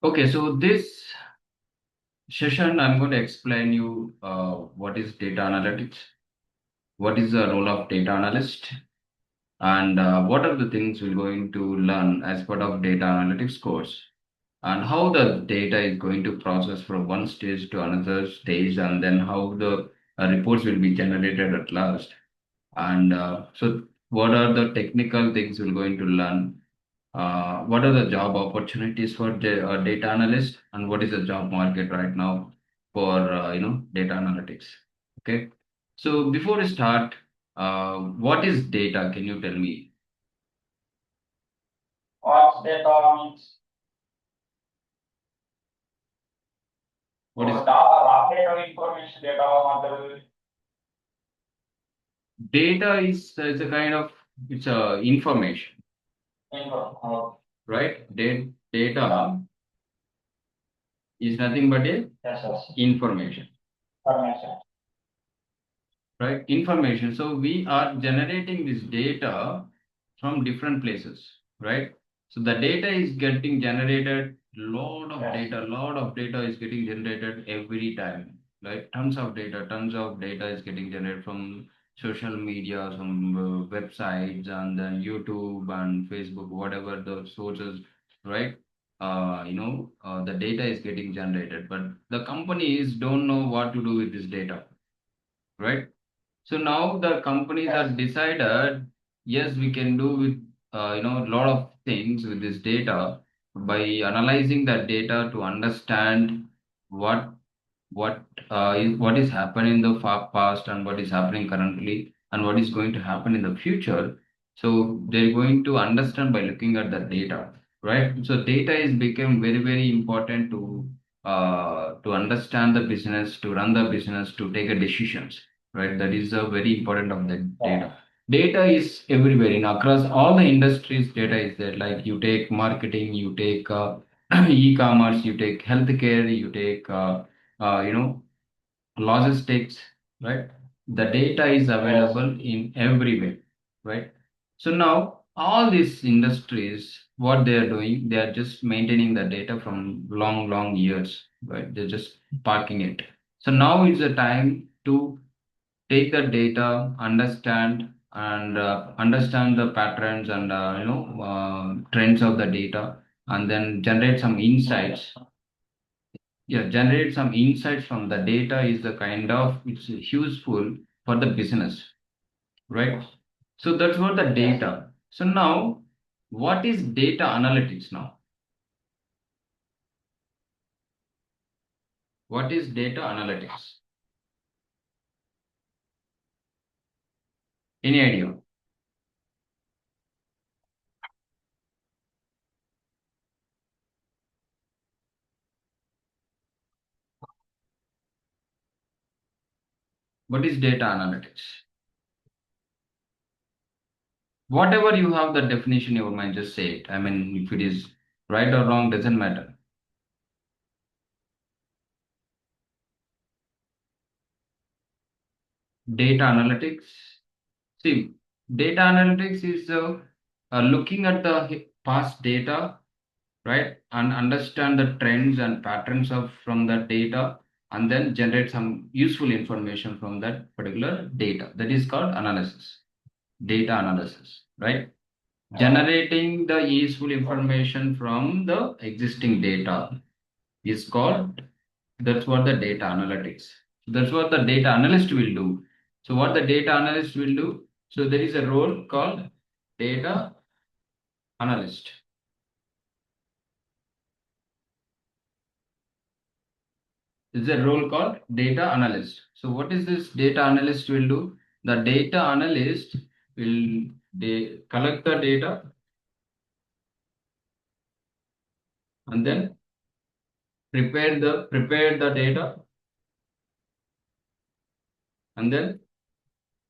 Okay, so this session I'm going to explain you what is data analytics, what is the role of data analyst, and what are the things we're going to learn as part of data analytics course, and how the data is going to process from one stage to another stage, and then how the reports will be generated at last. And so, what are the technical things we're going to learn? What are the job opportunities for data analyst, and what is the job market right now for data analytics? Okay. So before we start, what is data? Can you tell me What's data means? what is Data information data model. data? Is a kind of it's a information, Info. right? Data is nothing but a Yes. information, Information. right? Information. So we are generating this data from different places, right? So the data is getting generated, lot of data is getting generated every time, like tons of data is getting generated from social media, some websites, and then YouTube and Facebook, whatever the sources, right? The data is getting generated, but the companies don't know what to do with this data, right? So now the companies have decided, yes, we can do with a lot of things with this data by analyzing that data to understand what what is happening in the far past, and what is happening currently, and what is going to happen in the future. So they're going to understand by looking at the data, right? So data is become very important to understand the business, to run the business, to take a decisions, right? That is a very important of the data. Data is everywhere in across all the industries. Data is there. Like you take marketing, you take e-commerce, you take healthcare, you take uh, you know logistics, right? The data is available in everywhere, right? So now all these industries, what they are doing, they are just maintaining the data from long years, right? They're just parking it. So now is the time to take the data, understand the patterns and trends of the data, and then generate some insights. Yeah, generate some insights from the data is the kind of it's useful for the business, right? So that's what the data. So now, what is data analytics now? What is data analytics? Any idea? What is data analytics? Whatever you have the definition in your mind, just say it. I mean, if it is right or wrong, doesn't matter. Data analytics. See, data analytics is looking at the past data, right, and understand the trends and patterns of from that data, and then generate some useful information from that particular data. That is called analysis. Data analysis, right? Generating the useful information from the existing data is called, that's what the data analytics. That's what the data analyst will do. So what the data analyst will do, so there is a role called data analyst. Is a role called data analyst. So what is this data analyst will do? The data analyst will collect the data, and then prepare the data, and then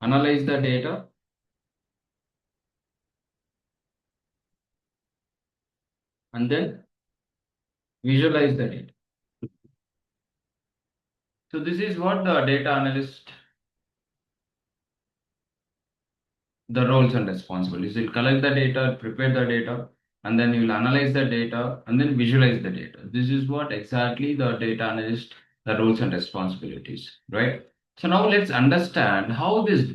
analyze the data, and then visualize the data. So this is what the data analyst, the roles and responsibilities. It collect the data, prepare the data, and then you will analyze the data and then visualize the data. This is what exactly the data analyst, the roles and responsibilities, right? So now let's understand how this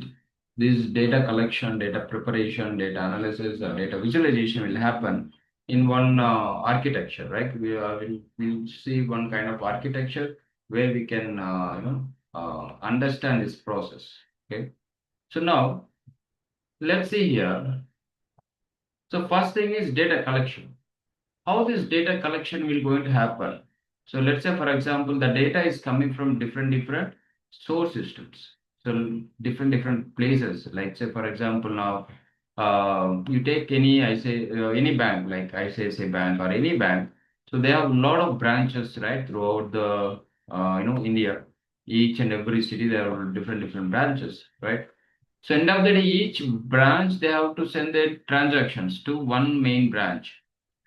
data collection, data preparation, data analysis, or data visualization will happen in one architecture, right? We'll see one kind of architecture where we can understand this process. Okay. So now let's see here. So first thing is data collection. How this data collection will going to happen? So let's say, for example, the data is coming from different source systems. So different places. Like say, for example, now you take any bank, like ICICI Bank or any bank. So they have a lot of branches, right, throughout the India. Each and every city there are different branches, right? So end of the day, each branch they have to send their transactions to one main branch,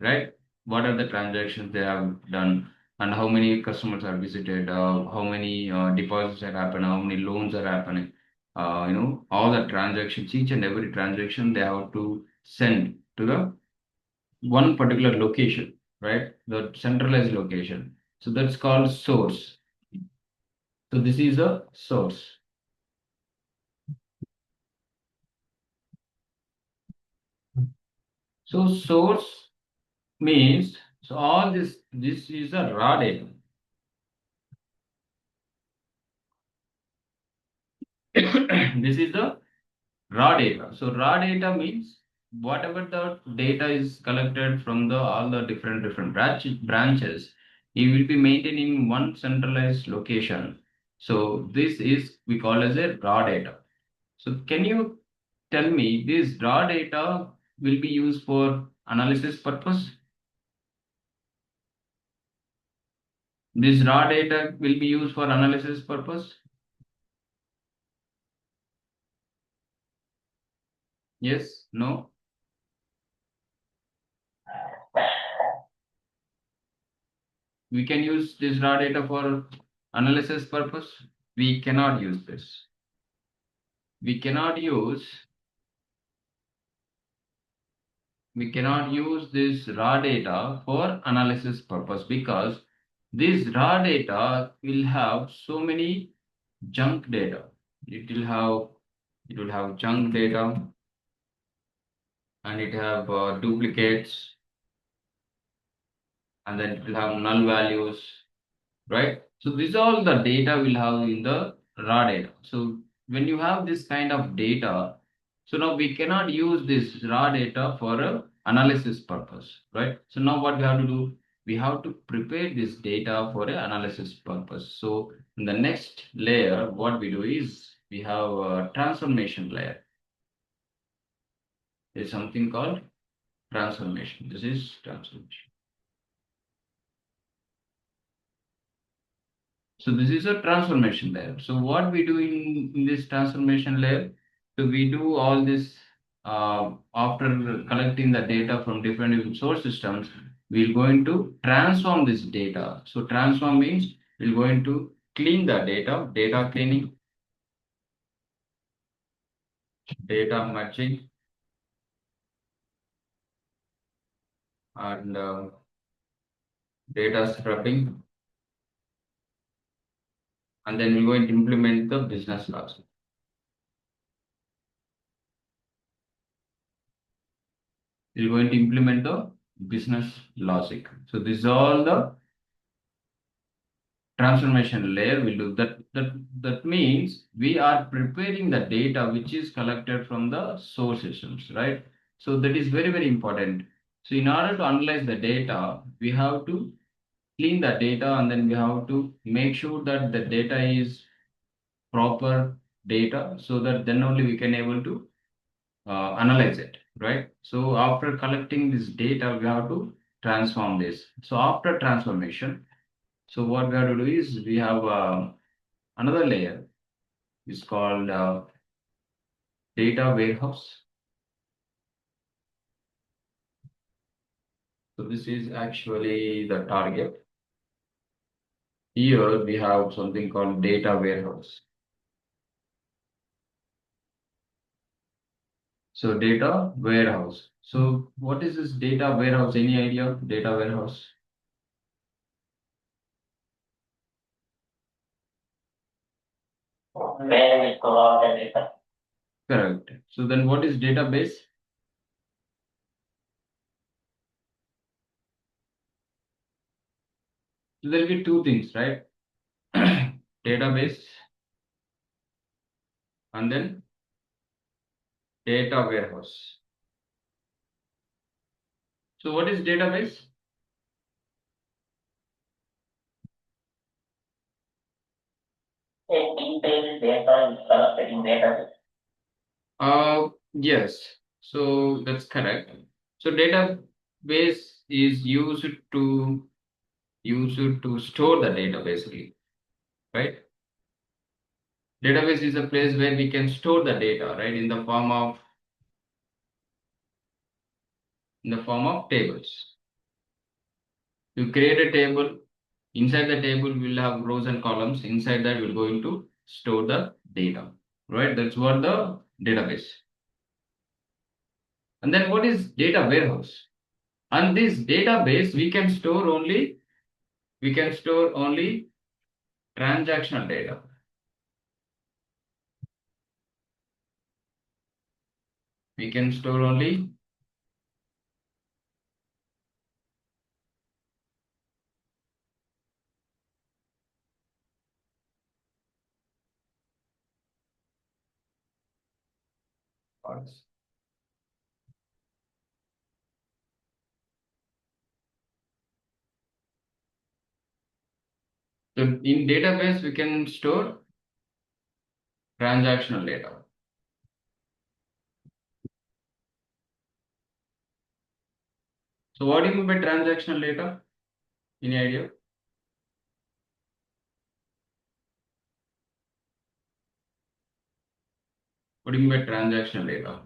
right? What are the transactions they have done, and how many customers are visited, how many deposits are happening, how many loans are happening. All the transactions, each and every transaction they have to send to the one particular location, right? The centralized location. So that's called source. So this is a source. So source means so all this is a raw data. This is the raw data. So raw data means whatever the data is collected from the all the different branches, it will be maintained in one centralized location. So this is we call as a raw data. So can you tell me this raw data will be used for analysis purpose? This raw data will be used for analysis purpose? Yes, no? We can use this raw data for analysis purpose. We cannot use this. We cannot use this raw data for analysis purpose because this raw data will have so many junk data. It will have junk data, and it have duplicates, and then it will have null values, right? So these all the data will have in the raw data. So when you have this kind of data, so now we cannot use this raw data for a analysis purpose, right? So now what we have to do, we have to prepare this data for a analysis purpose. So in the next layer, what we do is we have a transformation layer. There's something called transformation. This is transformation. So this is a transformation layer. So what we do in this transformation layer, so we do all this after collecting the data from different source systems, we're going to transform this data. So transform means we're going to clean the data cleaning, data matching, and data scrubbing, and then we're going to implement the business logic. We're going to implement the business logic. So this is all the transformation layer will do. That means we are preparing the data which is collected from the source systems, right? So that is very important. So in order to analyze the data, we have to clean the data, and then we have to make sure that the data is proper data, so that then only we can able to analyze it, right? So after collecting this data, we have to transform this. So after transformation, so what we have to do is we have another layer is called data warehouse. So this is actually the target. Here we have something called data warehouse. So data warehouse. So what is this data warehouse? Any idea? Data warehouse? Where we store all the data. Correct. So then what is database? So there will be two things, right? Database and then data warehouse. So what is database? It contains data is in database. Yes. So that's correct. So database is used to store the data basically, right? Database is a place where we can store the data, right, in the form of tables. You create a table. Inside the table, we'll have rows and columns. Inside that, we're going to store the data, right? That's what the database. And then what is data warehouse? And this database, we can store only transactional data. We can store only parts. So in database, we can store transactional data. So what do you mean by transactional data? Any idea? What do you mean by transactional data?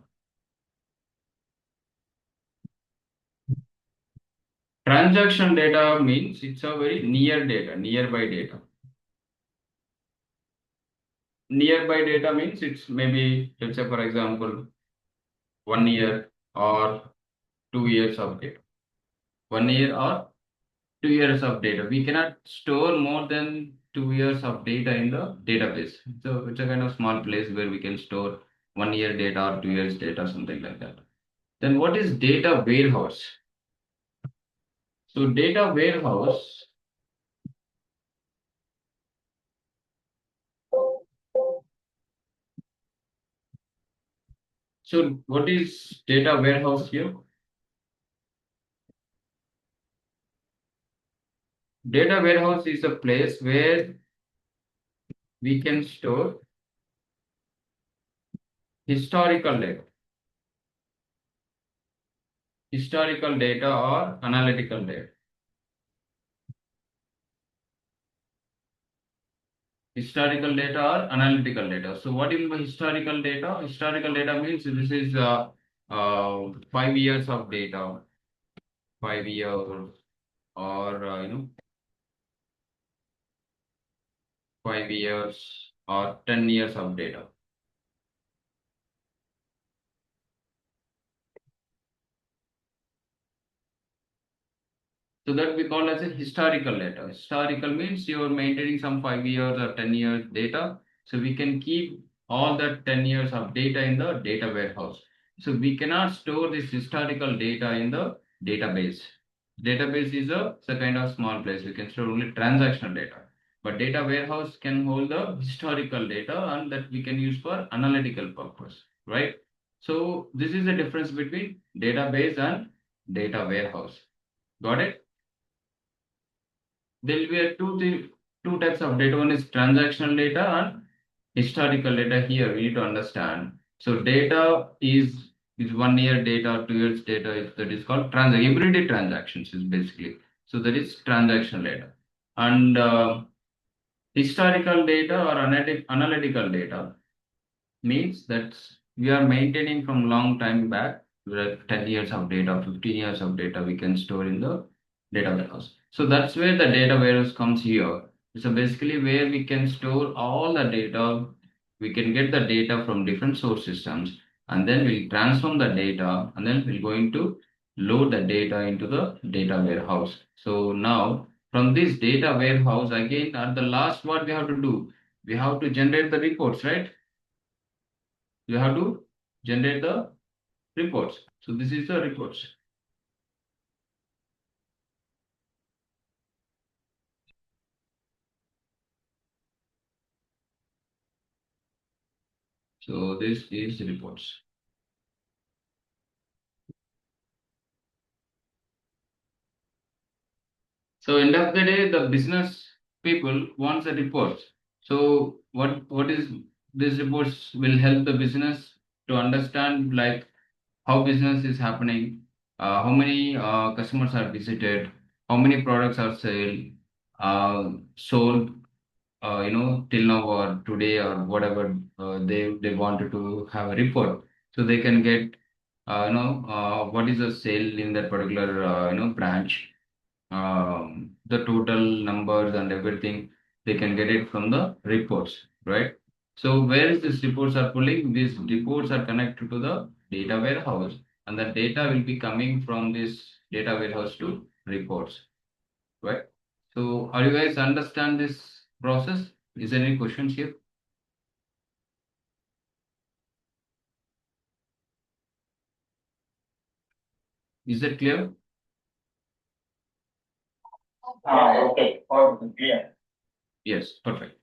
Transaction data means it's a very nearby data. Nearby data means it's maybe, let's say, for example, 1 year or 2 years of data. 1 year or 2 years of data. We cannot store more than 2 years of data in the database. So it's a kind of small place where we can store 1 year data or 2 years data, something like that. Then what is data warehouse? So data warehouse. So what is data warehouse here? Data warehouse is a place where we can store historical data or analytical data. Historical data or analytical data. So what do you mean by historical data? Historical data means this is 5 years of data, 5 years or 5 years or 10 years of data. So that we call as a historical data. Historical means you are maintaining some 5 years or 10 years data. So we can keep all that 10 years of data in the data warehouse. So we cannot store this historical data in the database. Database is it's a kind of small place. We can store only transactional data. But data warehouse can hold the historical data and that we can use for analytical purpose, right? So this is the difference between database and data warehouse. Got it? There will be two types of data. One is transactional data and historical data. Here we need to understand. So data is 1 year data, 2 years data. That is called everyday transactions is basically. So that is transactional data. And historical data or analytical data means that we are maintaining from long time back, where 10 years of data, 15 years of data we can store in the data warehouse. So that's where the data warehouse comes here. So basically where we can store all the data, we can get the data from different source systems and then we'll transform the data, and then we're going to load the data into the data warehouse. So now from this data warehouse, again, at the last, what we have to do? We have to generate the reports, right? You have to generate the reports. So this is the reports. So this is reports. So end of the day, the business people wants the reports. So what is these reports will help the business to understand like how business is happening, how many customers are visited, how many products are sold, till now or today or whatever they wanted to have a report, so they can get what is the sale in that particular branch, the total numbers and everything. They can get it from the reports, right? So where is these reports are pulling? These reports are connected to the data warehouse, and the data will be coming from this data warehouse to reports, right? So are you guys understand this process? Is there any questions here? Is that clear? Okay, all clear. Yes, perfect.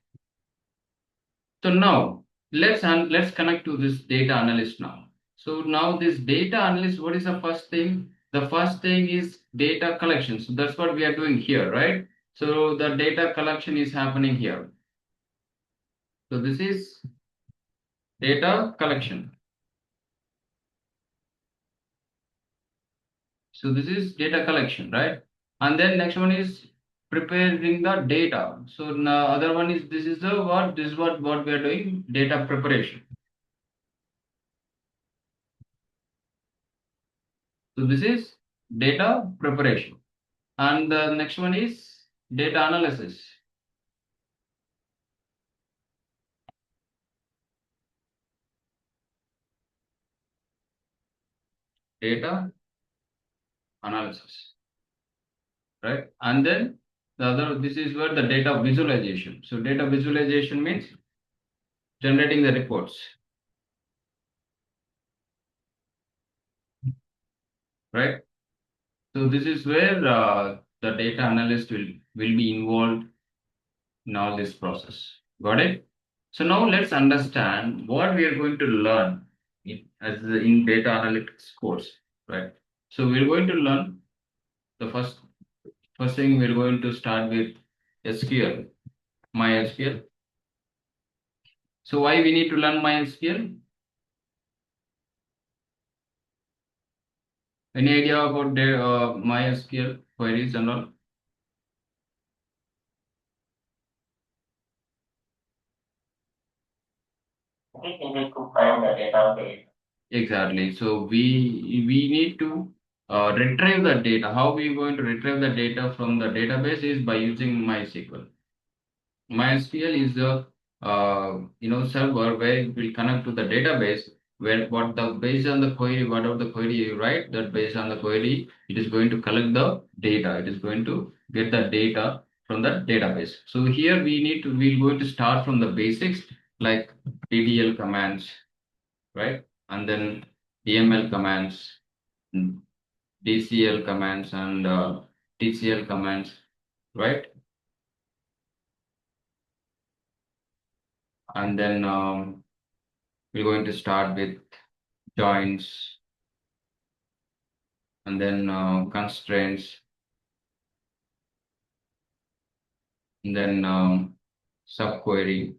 So now let's connect to this data analyst now. So now this data analyst, what is the first thing? The first thing is data collection. So that's what we are doing here, right? So the data collection is happening here. So this is data collection. So this is data collection, right? And then next one is preparing the data. So now other one is this is the what this is what we are doing, data preparation. So this is data preparation. And the next one is data analysis. Data analysis, right? And then the other, this is where the data visualization. So data visualization means generating the reports, right? So this is where the data analyst will be involved in all this process. Got it? So now let's understand what we are going to learn in data analytics course, right? So we're going to learn the first thing we're going to start with SQL, MySQL. So why we need to learn MySQL? Any idea about the MySQL queries and all? I think you need to find the database. Exactly. So we need to retrieve the data. How we going to retrieve the data from the database is by using MySQL. MySQL is a server where it will connect to the database where what the based on the query, whatever the query you write, that based on the query, it is going to collect the data. It is going to get the data from the database. So here we're going to start from the basics like DDL commands, right? And then DML commands, DCL commands, and TCL commands, right? And then we're going to start with joins, and then constraints, and then subquery,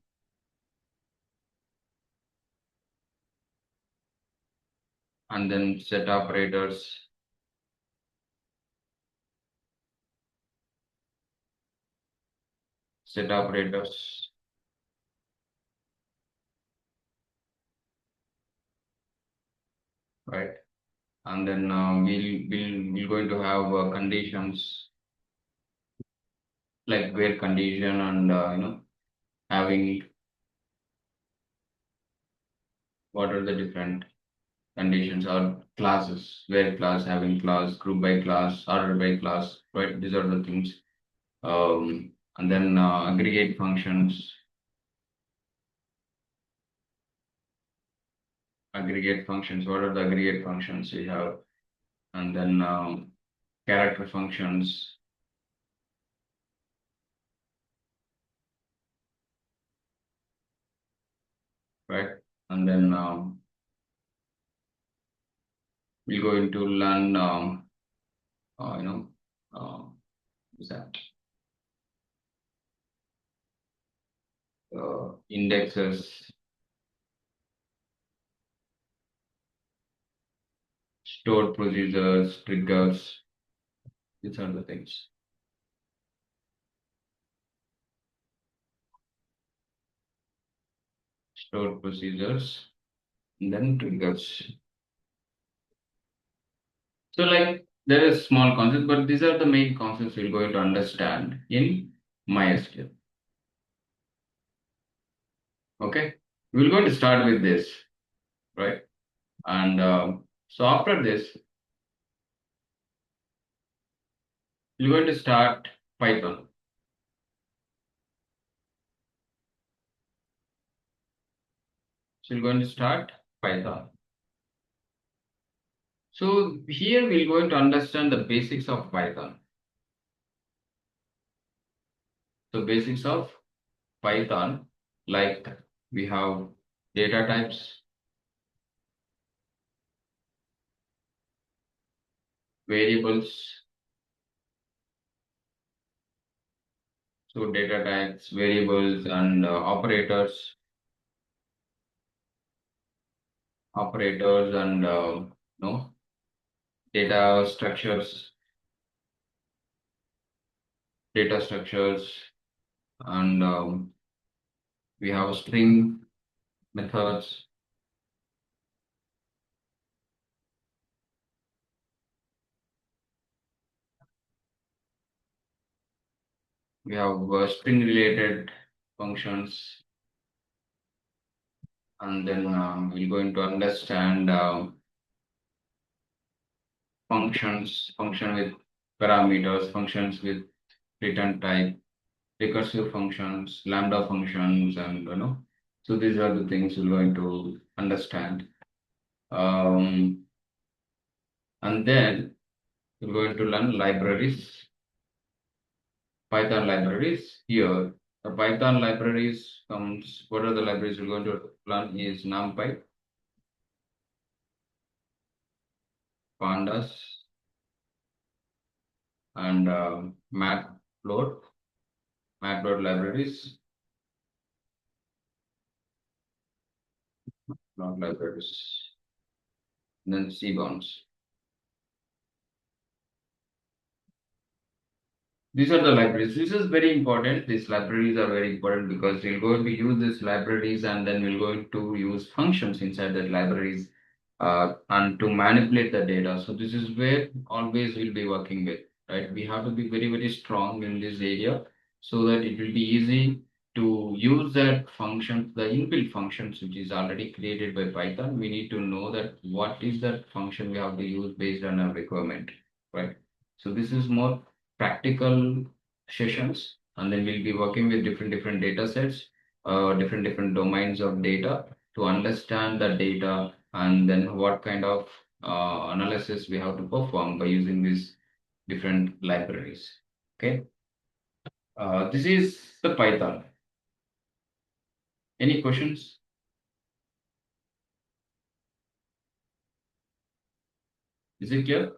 and then set operators, right? And then we're going to have conditions like where condition and having what are the different. conditions or classes, where class, having class, group by class, order by class, right? These are the things. And then aggregate functions, what are the aggregate functions we have? And then character functions, right? And then we're going to learn, what's that? Indexes, stored procedures, triggers. These are the things. Stored procedures, and then triggers. So like there is small concepts, but these are the main concepts we're going to understand in MySQL. Okay, we're going to start with this, right? And so after this, we're going to start Python. So we're going to start Python. So here we're going to understand the basics of Python. So basics of Python, like we have data types, variables. So data types, variables, and operators, and no data structures, and we have string methods. We have string related functions, and then we're going to understand function with parameters, functions with return type, recursive functions, lambda functions, and so these are the things we're going to understand. And then we're going to learn libraries, Python libraries. Here, the Python libraries comes. What are the libraries we're going to learn? Is NumPy, Pandas, and Matplotlib. Matplotlib libraries, not libraries. And then Cbounds. These are the libraries. This is very important. These libraries are very important because we're going to use these libraries, and then we're going to use functions inside the libraries and to manipulate the data. So this is where always we'll be working with, right? We have to be very, very strong in this area so that it will be easy to use that function, the inbuilt functions, which is already created by Python. We need to know that what is that function we have to use based on our requirement, right? So this is more practical sessions, and then we'll be working with different data sets, different domains of data to understand the data, and then what kind of analysis we have to perform by using these different libraries. Okay, this is the Python. Any questions? Is it clear?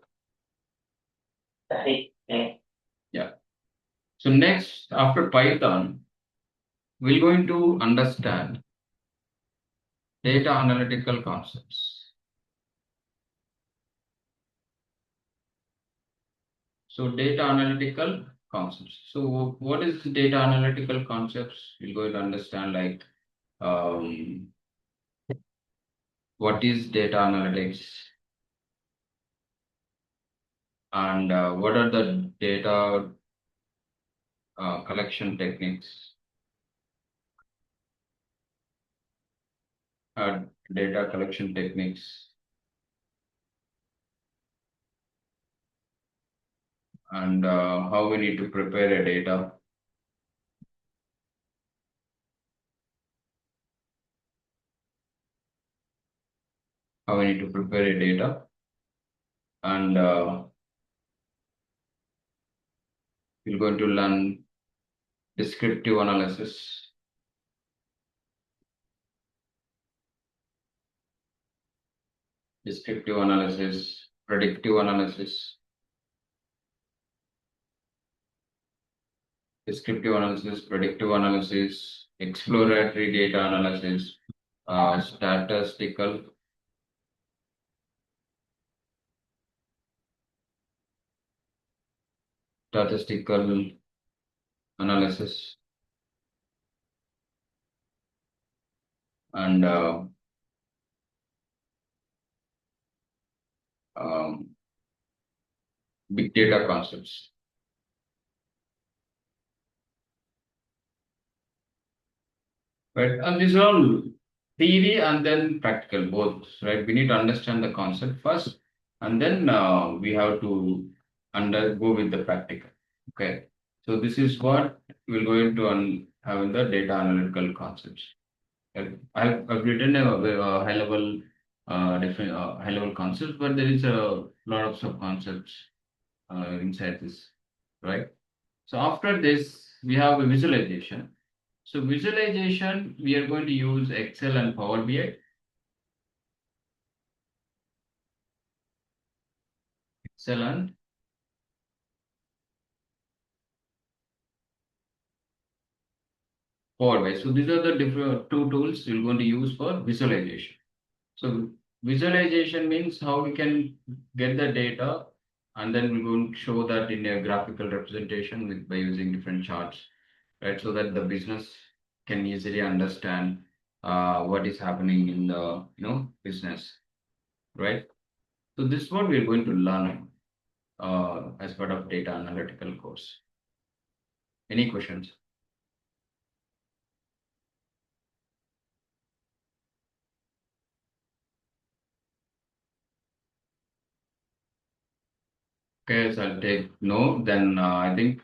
Yeah. So next, after Python, we're going to understand data analytical concepts. So data analytical concepts. So what is data analytical concepts? We're going to understand like what is data analytics, and what are the data collection techniques, uh, data collection techniques, and how we need to prepare a data. How we need to prepare a data, and we're going to learn descriptive analysis, predictive analysis, predictive analysis, exploratory data analysis, statistical analysis, and um, big data concepts. Right, and these are all theory and then practical both, right? We need to understand the concept first, and then we have to go with the practical. Okay, so this is what we're going to have in the data analytical concepts. I've written a high level different high level concepts, but there is a lot of sub concepts inside this, right? So after this, we have a visualization. So visualization, we are going to use Excel and Power BI. Excel and Power BI. So these are the different two tools we're going to use for visualization. So visualization means how we can get the data, and then we're going to show that in a graphical representation by using different charts, right? So that the business can easily understand what is happening in the business, right? So this is what we're going to learn as part of data analytical course. Any questions? Okay, so I'll take note. Then I think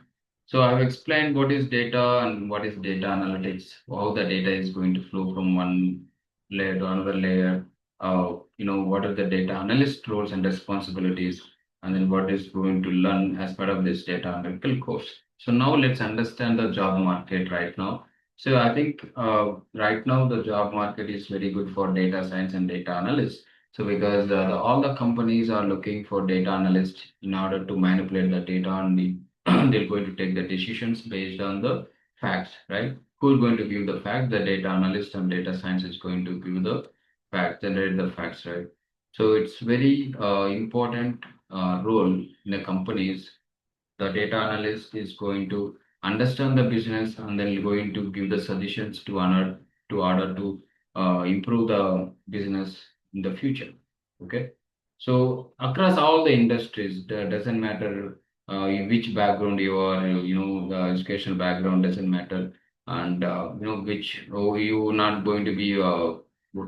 so. I've explained what is data and what is data analytics, how the data is going to flow from one layer to another layer. What are the data analyst roles and responsibilities, and then what is going to learn as part of this data analytical course. So now let's understand the job market right now. So I think right now the job market is very good for data science and data analysts. So because all the companies are looking for data analysts in order to manipulate the data, and they're going to take the decisions based on the facts, right? Who's going to give the fact? The data analyst and data science is going to give the facts, generate the facts, right? So it's very important role in the companies. The data analyst is going to understand the business and then going to give the suggestions to order to improve the business in the future. Okay, so across all the industries, that doesn't matter in which background you are, the educational background doesn't matter, and which you're not going to be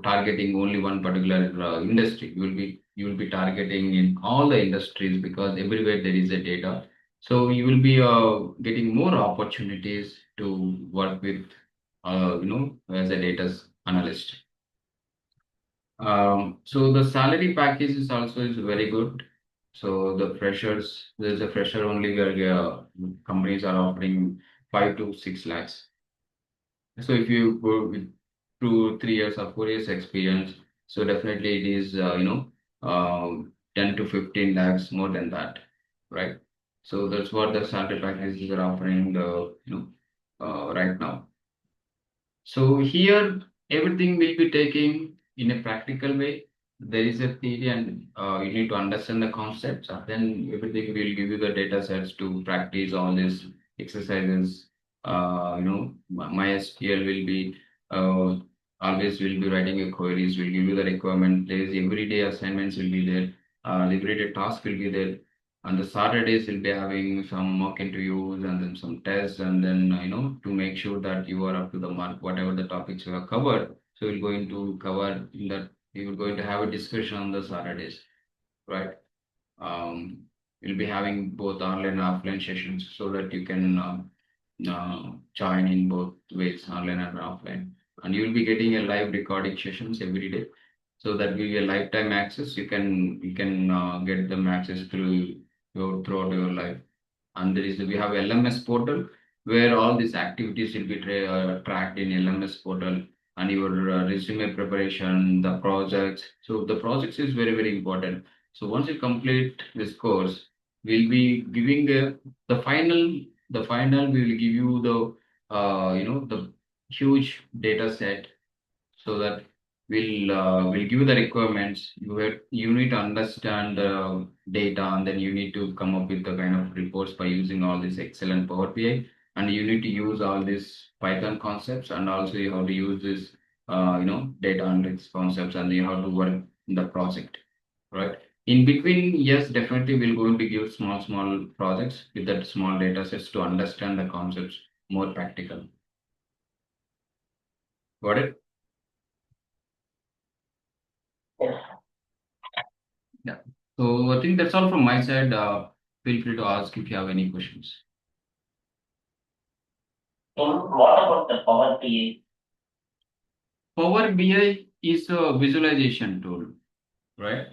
targeting only one particular industry. You will be targeting in all the industries because everywhere there is a data, so you will be getting more opportunities to work with, as a data analyst. So the salary package is also is very good. So there's a fresher only where companies are offering 5 to 6 lakhs. So if you go with 2, 3 years or 4 years experience, so definitely it is 10 to 15 lakhs more than that, right? So that's what the salary packages are offering the right now. So here everything will be taken in a practical way. There is a theory and you need to understand the concepts, and then everything will give you the data sets to practice all these exercises. MySQL will be uh, always will be writing your queries, will give you the requirement. There is everyday assignments will be there, everyday task will be there, on the Saturdays, we'll be having some mock interviews and then some tests, and then to make sure that you are up to the mark, whatever the topics you have covered. So we're going to cover in that. We are going to have a discussion on the Saturdays, right? Um, We'll be having both online and offline sessions so that you can join in both ways, online and offline. And you'll be getting a live recording sessions every day. So that will be a lifetime access. You can get them access throughout your life. And we have LMS portal where all these activities will be tracked in LMS portal, and your resume preparation, the projects. So the projects is very, very important. So once you complete this course, we'll be giving the final we will give you the huge data set, so that we'll give you the requirements. You need to understand the data, and then you need to come up with the kind of reports by using all this Excel and Power BI, and you need to use all these Python concepts, and also you have to use this data analytics concepts, and you have to work in the project, right? In between, yes, definitely we're going to give small projects with that small data sets to understand the concepts more practical. Got it? Yes. Yeah. So I think that's all from my side. Feel free to ask if you have any questions. What about the Power BI? Power BI is a visualization tool, right?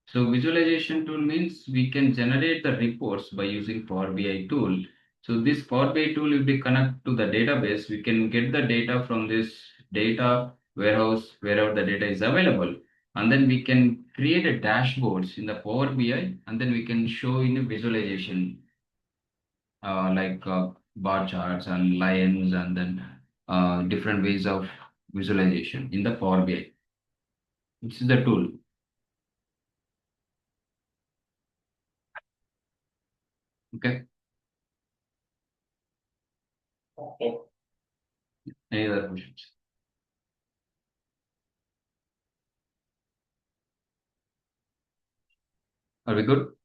So visualization tool means we can generate the reports by using Power BI tool. So this Power BI tool, if we connect to the database, we can get the data from this data warehouse wherever the data is available. And then we can create a dashboards in the Power BI, and then we can show in a visualization like bar charts and lines, and then different ways of visualization in the Power BI. This is the tool. Okay. Okay. Any other questions? Are we good?